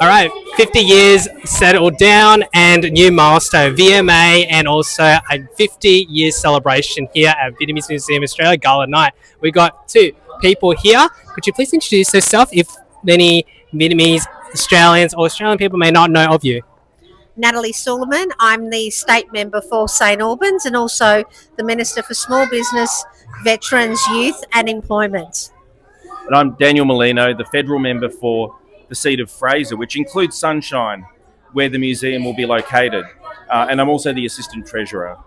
All right, 50 years settled down and new milestone, VMA, and also a 50 years celebration here at Vietnamese Museum Australia Gala Night. We got two people here. Could you please introduce yourself if many Vietnamese Australians or Australian people may not know of you? Natalie Suleyman. I'm the state member for St Albans and also the Minister for Small Business, Veterans, Youth and Employment. And I'm Daniel Mulino, the federal member for the seat of Fraser, which includes Sunshine, where the museum will be located. And I'm also the assistant treasurer.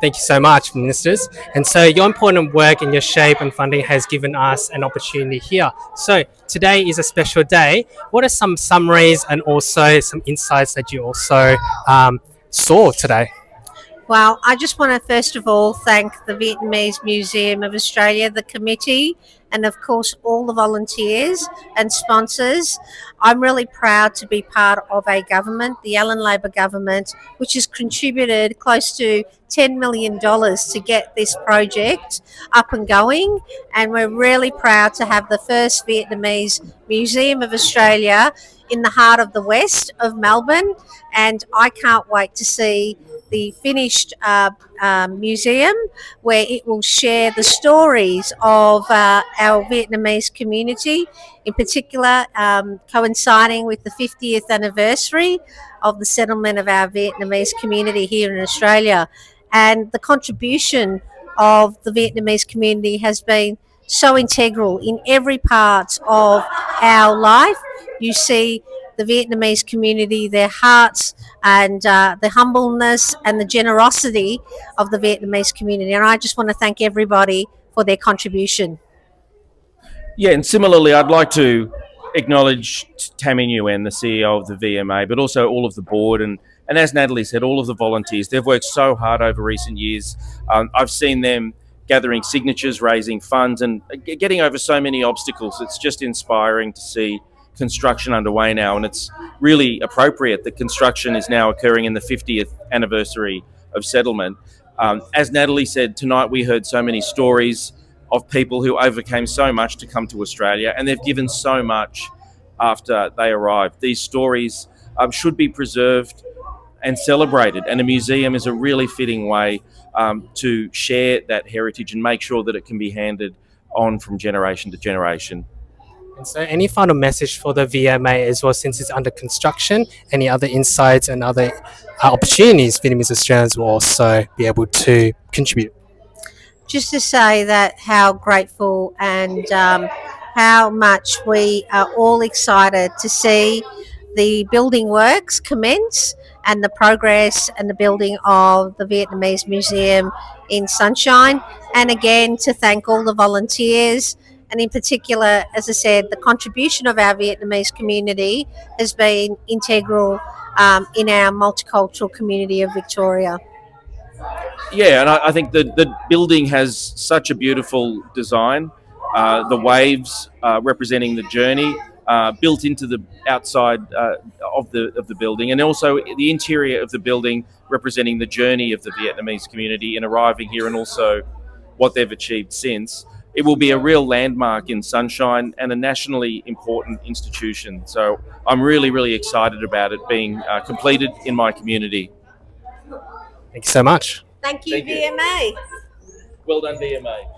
Thank you so much, Ministers. And so your important work and your shape and funding has given us an opportunity here. So today is a special day. What are some summaries and also some insights that you also saw today? Well, I just want to first of all thank the Vietnamese Museum of Australia, the committee, and of course all the volunteers and sponsors. I'm really proud to be part of a government, the Allen Labor government, which has contributed close to $10 million to get this project up and going. And we're really proud to have the first Vietnamese Museum of Australia in the heart of the west of Melbourne. And I can't wait to see the finished museum where it will share the stories of our Vietnamese community, in particular coinciding with the 50th anniversary of the settlement of our Vietnamese community here in Australia. And the contribution of the Vietnamese community has been so integral in every part of our life. You see the Vietnamese community, their hearts and the humbleness and the generosity of the Vietnamese community. And I just want to thank everybody for their contribution. Yeah, and similarly, I'd like to acknowledge Tammy Nguyen, the CEO of the VMA, but also all of the board and as Natalie said, all of the volunteers. They've worked so hard over recent years. I've seen them gathering signatures, raising funds and getting over so many obstacles. It's just inspiring to see construction underway now, and it's really appropriate that construction is now occurring in the 50th anniversary of settlement. As Natalie said, tonight we heard so many stories of people who overcame so much to come to Australia, and they've given so much after they arrived. These stories should be preserved and celebrated, and a museum is a really fitting way to share that heritage and make sure that it can be handed on from generation to generation. And so any final message for the VMA as well, since it's under construction? Any other insights and other opportunities Vietnamese Australians will also be able to contribute? Just to say that how grateful and how much we are all excited to see the building works commence and the progress and the building of the Vietnamese Museum in Sunshine. And again, to thank all the volunteers. And in particular, as I said, the contribution of our Vietnamese community has been integral in our multicultural community of Victoria. Yeah, and I think the building has such a beautiful design. The waves representing the journey built into the outside of the building, and also the interior of the building representing the journey of the Vietnamese community in arriving here and also what they've achieved since. It will be a real landmark in Sunshine and a nationally important institution. So I'm really, really excited about it being completed in my community. Thank you so much. Thank you, VMA. Well done, VMA.